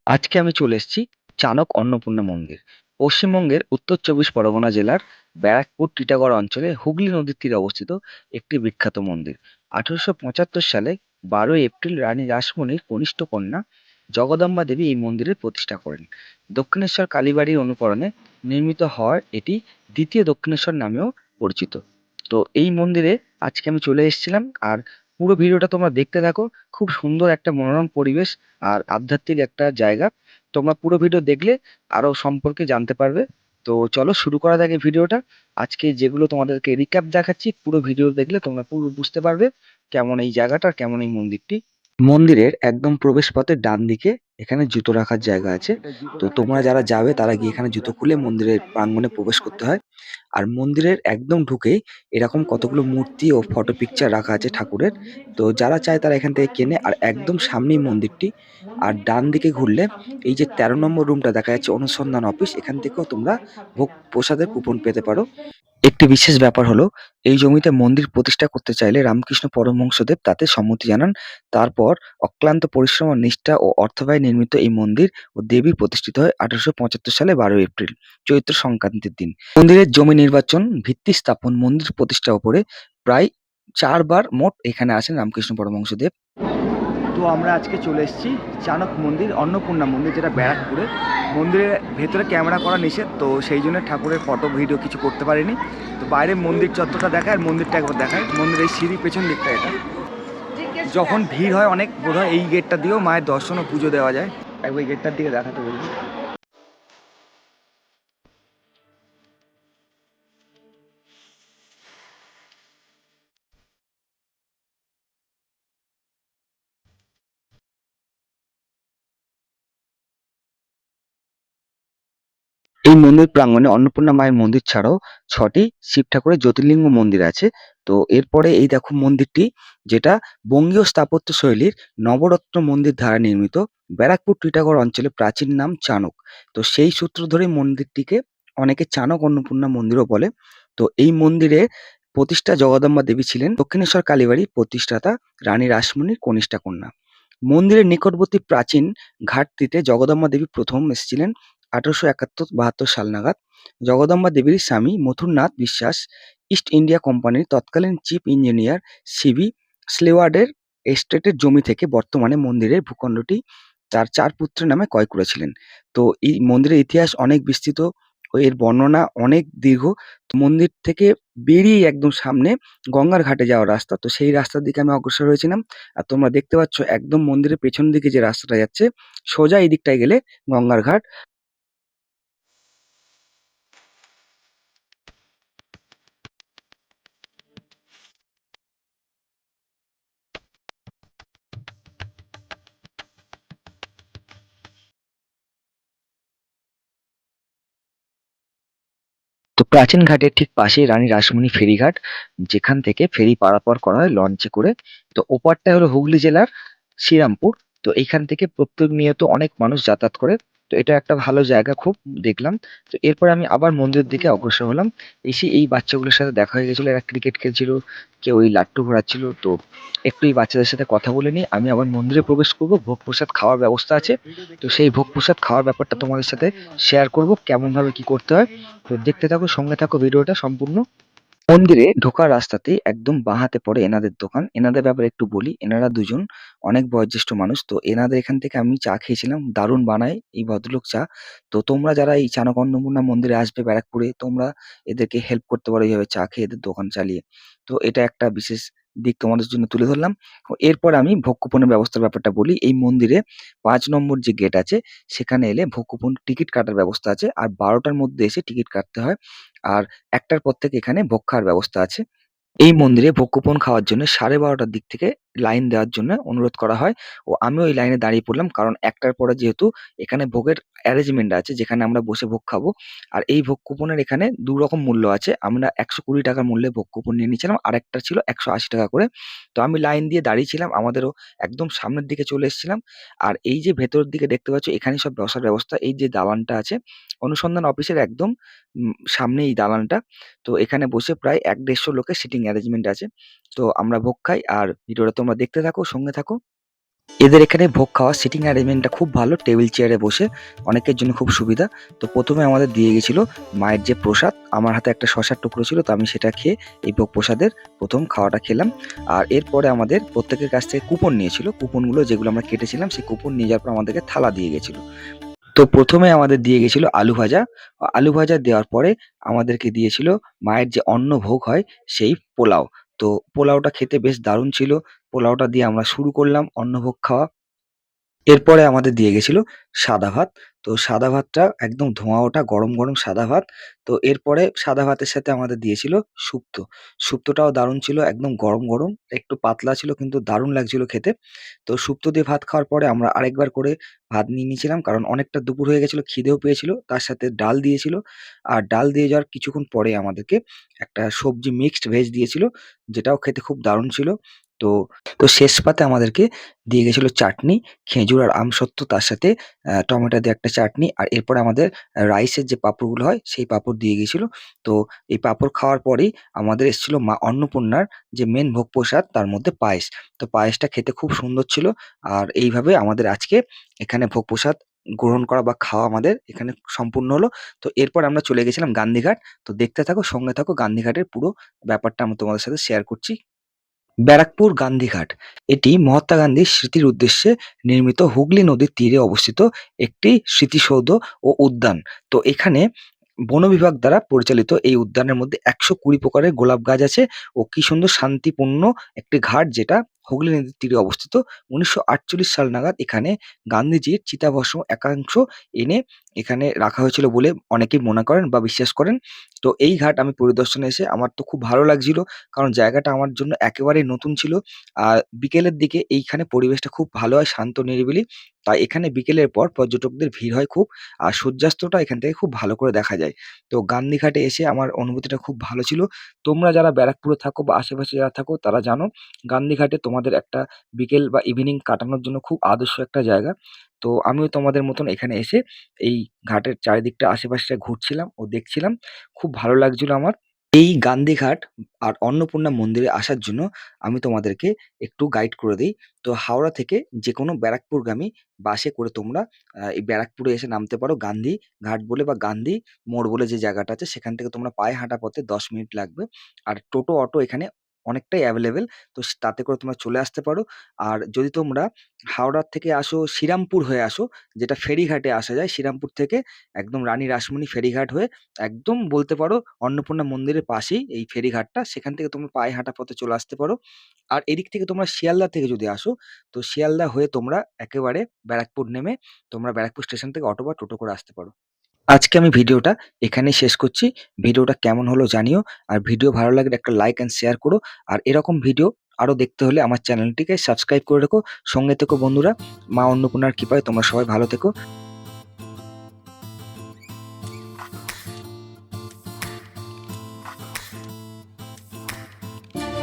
আজকে আমি চলে এসেছি চানক অন্নপূর্ণা মন্দির। পশ্চিমবঙ্গের উত্তর চব্বিশ পরগনা জেলার ব্যারাকপুর টিটাগড় অঞ্চলে হুগলি নদীর তীরে অবস্থিত একটি বিখ্যাত মন্দির। ১৮৭৫ সালে ১২ই এপ্রিল রানী রাসমণির কনিষ্ঠ কন্যা জগদম্বা দেবী এই মন্দিরের প্রতিষ্ঠা করেন। দক্ষিণেশ্বর কালীবাড়ির অনুকরণে নির্মিত হওয়ায় এটি দ্বিতীয় দক্ষিণেশ্বর নামেও পরিচিত। তো এই মন্দিরে আজকে আমি চলে এসেছিলাম, আর পুরো ভিডিওটা তোমরা দেখতে থাকো। খুব সুন্দর একটা মনোরম পরিবেশ আর আধ্যাত্মিক একটা জায়গা। তোমরা পুরো ভিডিও দেখলে আরো সম্পর্কে জানতে পারবে। তো চলো শুরু করা যাক এই ভিডিওটা। আজকে যেগুলো তোমাদেরকে রিক্যাপ দেখাচ্ছি, পুরো ভিডিও দেখলে তোমরা পুরো বুঝতে পারবে কেমন এই জায়গাটা আর কেমন এই মন্দিরটি। মন্দিরের একদম প্রবেশ পথের ডান দিকে এখানে জুতো রাখার জায়গা আছে। তো তোমরা যারা যাবে তারা গিয়ে এখানে জুতো খুলে মন্দিরের প্রাঙ্গণে প্রবেশ করতে হয়। আর মন্দিরের একদম ঢুকেই এরকম কতগুলো মূর্তি ও ফটো পিকচার রাখা আছে ঠাকুরের। তো যারা চায় তারা এখান থেকে কেনে। আর একদম সামনেই মন্দিরটি। আর ডান দিকে ঘুরলে এই যে ১৩ নম্বর রুমটা দেখা যাচ্ছে অনুসন্ধান অফিস, এখান থেকেও তোমরা ভোগ প্রসাদের কুপন পেতে পারো। একটি বিশেষ ব্যাপার হলো, এই জমিতে মন্দির প্রতিষ্ঠা করতে চাইলে রামকৃষ্ণ পরমহংসদেব তাতে সম্মতি জানান। তারপর অক্লান্ত পরিশ্রম ও নিষ্ঠা ও অর্থব্যয়ে নির্মিত এই মন্দির ও দেবী প্রতিষ্ঠিত হয় ১৮৭৫ সালে ১২ এপ্রিল, চৈত্র সংক্রান্তির দিন। মন্দিরের জমি নির্বাচন, ভিত্তি স্থাপন, মন্দির প্রতিষ্ঠার উপরে প্রায় ৪ বার মোট এখানে আসেন রামকৃষ্ণ পরমহংসদেব। তো আমরা আজকে চলে এসেছি চানক মন্দির, অন্নপূর্ণা মন্দির, যেটা ব্যারাকপুরে। মন্দিরের ভেতরে ক্যামেরা করা নিষেধ, তো সেই জন্য ঠাকুরের ফটো ভিডিও কিছু করতে পারিনি। তো বাইরে মন্দির চত্বরটা দেখায় আর মন্দিরটা একবার দেখায়। মন্দিরের এই সিঁড়ি পেছন দিকটা এটা। যখন ভিড় হয় অনেক, বোধহয় এই গেটটা দিয়েও মায়ের দর্শন ও পুজো দেওয়া যায়। একবার এই গেটটার দিকে দেখাতে বলবো। এই মন্দির প্রাঙ্গণে অন্নপূর্ণা মায়ের মন্দির ছাড়াও ৬টি শিব ঠাকুরের জ্যোতির্লিঙ্গ মন্দির আছে। তো এরপরে এই দেখো মন্দিরটি, যেটা বঙ্গীয় স্থাপত্য শৈলীর নবরত্ন মন্দির দ্বারা নির্মিত। ব্যারাকপুর টিটাগড় অঞ্চলে প্রাচীন নাম চানক। তো সেই সূত্র ধরে মন্দিরটিকে অনেকে চানক অন্নপূর্ণা মন্দিরও বলে। তো এই মন্দিরে প্রতিষ্ঠা জগদম্বা দেবী ছিলেন দক্ষিণেশ্বর কালীবাড়ির প্রতিষ্ঠাতা রানী রাসমণির কনিষ্ঠা কন্যা। মন্দিরের নিকটবর্তী প্রাচীন ঘাটটিতে জগদম্বা দেবী প্রথম এসেছিলেন ১৮৭১-৭২ সাল নাগাদ। জগদম্বা দেবীর স্বামী মথুরনাথ বিশ্বাস ইস্ট ইন্ডিয়া কোম্পানির তৎকালীন চিফ ইঞ্জিনিয়ার সিবি স্লেওয়ার্ডের এস্টেটের জমি থেকে বর্তমানে মন্দিরের ভূখণ্ডটি তার ৪ পুত্রের নামে ক্রয় করেছিলেন। তো এই মন্দিরের ইতিহাস অনেক বিস্তৃত ও এর বর্ণনা অনেক দীর্ঘ। তো মন্দির থেকে বেরিয়েই একদম সামনে গঙ্গার ঘাটে যাওয়ার রাস্তা। তো সেই রাস্তার দিকে আমি অগ্রসর হয়েছিলাম। আর তোমরা দেখতে পাচ্ছ একদম মন্দিরের পেছন দিকে যে রাস্তাটা যাচ্ছে, সোজা এই দিকটায় গেলে গঙ্গার ঘাট। তো প্রাচীন ঘাটের ঠিক পাশেই রানী রাসমণি ফেরিঘাট, যেখান থেকে ফেরি পারাপার করা হয় লঞ্চে করে। তো ওপারটায় হলো হুগলি জেলার শ্রীরামপুর। তো এইখান থেকে প্রতিনিয়ত অনেক মানুষ যাতায়াত করে। তো এটা একটা ভালো জায়গা খুব, দেখলাম। তো এরপরে আমি আবার মন্দিরের দিকে অগ্রসর হলাম। এসে এই বাচ্চাগুলোর সাথে দেখা হয়ে গেছিল, এরা ক্রিকেট খেলছিল, কেউ ওই লাট্টু ঘোরাচ্ছিল। তো একটু এই বাচ্চাদের সাথে কথা বলে নিই, আমি আবার মন্দিরে প্রবেশ করব। ভোগ প্রসাদ খাওয়ার ব্যবস্থা আছে। তো সেই ভোগ প্রসাদ খাওয়ার ব্যাপারটা তোমাদের সাথে শেয়ার করব, কেমন ভাবে কি করতে হয়। তো দেখতে থাকো, সঙ্গে থাকো ভিডিওটা সম্পূর্ণ। মন্দিরে ঢোকার রাস্তাতেই একদম বাঁ হাতে পড়ে এনাদের দোকান। এনাদের ব্যাপারে একটু বলি, এনারা দুজন অনেক বয়োজ্যেষ্ঠ মানুষ। তো এনাদের এখান থেকে আমি চা খেয়েছিলাম, দারুণ বানায় এই ভদ্রলোক চা। তো তোমরা যারা এই চানক অন্নপূর্ণা মন্দিরে আসবে ব্যারাকপুরে, তোমরা এদেরকে হেল্প করতে পারো এইভাবে চা খেয়ে এদের দোকান চালিয়ে। তো এটা একটা বিশেষ দিক তোমাদের জন্য তুলে ধরলাম। ও এরপর আমি ভোগ কুপনের ব্যবস্থার ব্যাপারটা বলি। এই মন্দিরে ৫ নম্বর যে গেট আছে, সেখানে এলে ভোগ কুপন টিকিট কাটার ব্যবস্থা আছে। আর ১২টার মধ্যে এসে টিকিট কাটতে হয়। আর ১টার পর থেকে এখানে ভোগ খাওয়ার ব্যবস্থা আছে। এই মন্দিরে ভোগ কুপন খাওয়ার জন্য ১২:৩০ দিক থেকে লাইন দেওয়ার জন্য অনুরোধ করা হয়। ও আমিও এই লাইনে দাঁড়িয়ে পড়লাম, কারণ ১টার পরে যেহেতু এখানে ভোগের অ্যারেঞ্জমেন্ট আছে, যেখানে আমরা বসে ভোগ খাবো। আর এই ভোগ কুপনের এখানে ২ রকম মূল্য আছে। আমরা ৳১২০ মূল্যে ভোগ কুপন নিয়ে নিয়েছিলাম। আরেকটা ছিল ৳১৮০ করে। তো আমি লাইন দিয়ে দাঁড়িয়েছিলাম। আমাদেরও একদম সামনের দিকে চলে এসেছিলাম। আর এই যে ভেতরের দিকে দেখতে পাচ্ছ, এখানেই সব বসার ব্যবস্থা। এই যে দালানটা আছে, অনুসন্ধান অফিসের একদম সামনে এই দালানটা। তো এখানে বসে প্রায় ১-১৫০ লোকের সিটিং অ্যারেঞ্জমেন্ট আছে। তো আমরা ভোগ খাই, আর ভিডিওটা তোমরা দেখতে থাকো, সঙ্গে থাকো। এদের এখানে ভোগ খাওয়া সিটিং অ্যারেঞ্জমেন্টটা খুব ভালো, টেবিল চেয়ারে বসে অনেকের জন্য খুব সুবিধা। তো প্রথমে আমাদের দিয়ে গেছিল মায়ের যে প্রসাদ, আমার হাতে একটা শসার টুকরো ছিল, তো আমি সেটা খেয়ে এই ভোগ প্রসাদের প্রথম খাওয়াটা খেলাম। আর এরপরে আমাদের প্রত্যেকের কাছ থেকে কুপন নিয়েছিল, কুপনগুলো যেগুলো আমরা কেটেছিলাম সেই কুপন নিয়ে যাওয়ার পর আমাদেরকে থালা দিয়ে গেছিল। তো প্রথমে আমাদের দিয়ে গেছিল আলু ভাজা। আলু ভাজা দেওয়ার পরে আমাদেরকে দিয়েছিল মায়ের যে অন্নভোগ হয় সেই পোলাও। তো পোলাওটা খেতে বেশ দারুণ ছিল। পোলাওটা দিয়ে আমরা শুরু করলাম অন্নভোগ খাওয়া। এরপরে আমাদের দিয়ে গেছিল সাদা ভাত। তো সাদা ভাতটা একদম ধোঁয়া ওঠা গরম, গরম সাদা ভাত। তো এরপরে সাদা ভাতের সাথে আমাদের দিয়েছিল শুক্তো। শুক্তোটাও দারুণ ছিল, একদম গরম, গরম। একটু পাতলা ছিল কিন্তু দারুণ লাগছিল খেতে। তো শুক্তো দিয়ে ভাত খাওয়ার পরে আমরা আরেকবার করে ভাত নিয়ে নিয়েছিলাম, কারণ অনেকটা দুপুর হয়ে গেছিল, খিদেও পেয়েছিল। তার সাথে ডাল দিয়েছিল। আর ডাল দিয়ে যাওয়ার কিছুক্ষণ পরে আমাদেরকে একটা সবজি মিক্সড ভেজ দিয়েছিল, যেটাও খেতে খুব দারুণ ছিল। তো তো শেষ পাতে আমাদেরকে দিয়ে গেছিল চাটনি, খেজুর আর আমসত্ত্ব, তার সাথে টমেটো দিয়ে একটা চাটনি। আর এরপরে আমাদের রাইসের যে পাঁপড়গুলো হয় সেই পাঁপড় দিয়ে গেছিল। তো এই পাঁপড় খাওয়ার পরেই আমাদের এসেছিল মা অন্নপূর্ণার যে মেন ভোগ প্রসাদ, তার মধ্যে পায়েস। তো পায়েসটা খেতে খুব সুন্দর ছিল। আর এইভাবে আমাদের আজকে এখানে ভোগ প্রসাদ গ্রহণ করা বা খাওয়া আমাদের এখানে সম্পূর্ণ হলো। তো এরপর আমরা চলে গেছিলাম গান্ধীঘাট। তো দেখতে থাকো, সঙ্গে থাকো, গান্ধীঘাটের পুরো ব্যাপারটা আমি তোমাদের সাথে শেয়ার করছি। ব্যারাকপুর গান্ধীঘাট এটি মহাত্মা গান্ধীর স্মৃতির উদ্দেশ্যে নির্মিত হুগলি নদীর তীরে অবস্থিত একটি স্মৃতিসৌধ ও উদ্যান। তো এখানে বন বিভাগ দ্বারা পরিচালিত এই উদ্যানের মধ্যে ১২০ প্রকারের গোলাপ গাছ আছে ও কি সুন্দর শান্তিপূর্ণ একটি ঘাট, যেটা হুগলি নদীর তীরে অবস্থিত। ১৯৪৮ সাল নাগাদ এখানে গান্ধীজির চিতাভস্ম একাংশ এনে এখানে রাখা হয়েছিল বলে অনেকেই মনে করেন বা বিশ্বাস করেন। তো এই ঘাট আমি পরিদর্শনে এসে আমার তো খুব ভালো লাগছিল, কারণ জায়গাটা আমার জন্য একেবারেই নতুন ছিল। আর বিকেলের দিকে এইখানে পরিবেশটা খুব ভালো হয়, শান্ত নিরিবিলি। তাই এখানে বিকেলের পর পর্যটকদের ভিড় হয় খুব। আর সূর্যাস্তটা এখান থেকে খুব ভালো করে দেখা যায়। তো গান্ধীঘাটে এসে আমার অনুভূতিটা খুব ভালো ছিল। তোমরা যারা ব্যারাকপুরে থাকো বা আশেপাশে যারা থাকো তারা জানো গান্ধীঘাটে তোমাদের একটা বিকেল বা ইভনিং কাটানোর জন্য খুব আদর্শ একটা জায়গা। তো আমিও তোমাদের মতন এখানে এসে এই ঘাটের চারিদিকটা আশেপাশে ঘুরছিলাম ও দেখছিলাম। খুব ভালো লাগছিল আমার। এই গান্ধীঘাট আর অন্নপূর্ণা মন্দিরে আসার জন্য আমি তোমাদেরকে একটু গাইড করে দেই। তো হাওড়া থেকে যেকোনো ব্যারাকপুরগামী বাসে করে তোমরা এই ব্যারাকপুরে এসে নামতে পারো গান্ধী ঘাট বলে বা গান্ধী মোড় বলে যে জায়গাটা আছে, সেখান থেকে তোমরা পায়ে হাঁটা পথে ১০ মিনিট লাগবে। আর টোটো, অটো এখানে অনেকটাই অ্যাভেলেবেল। তো তাতে করে তোমরা চলে আসতে পারো। আর যদি তোমরা হাওড়ার থেকে আসো, শ্রীরামপুর হয়ে আসো, যেটা ফেরিঘাটে আসা যায় শ্রীরামপুর থেকে, একদম রানী রাসমণি ফেরিঘাট হয়ে একদম বলতে পারো অন্নপূর্ণা মন্দিরের পাশেই এই ফেরিঘাটটা। সেখান থেকে তোমরা পায়ে হাঁটা পথে চলে আসতে পারো। আর এদিক থেকে তোমরা শিয়ালদা থেকে যদি আসো, তো শিয়ালদা হয়ে তোমরা একেবারে ব্যারাকপুর নেমে তোমরা ব্যারাকপুর স্টেশন থেকে অটো বা টোটো করে আসতে পারো। আজকে আমি ভিডিওটা এখানেই শেষ করছি। ভিডিওটা কেমন হলো জানিও। আর ভিডিও ভালো লাগলে একটা লাইক অ্যান্ড শেয়ার করো। আর এরকম ভিডিও আরো দেখতে হলে আমার চ্যানেলটিকে সাবস্ক্রাইব করে রেখো। সঙ্গে থেকো বন্ধুরা। মা অন্নপূর্ণার কৃপায় তোমরা সবাই ভালো থেকো।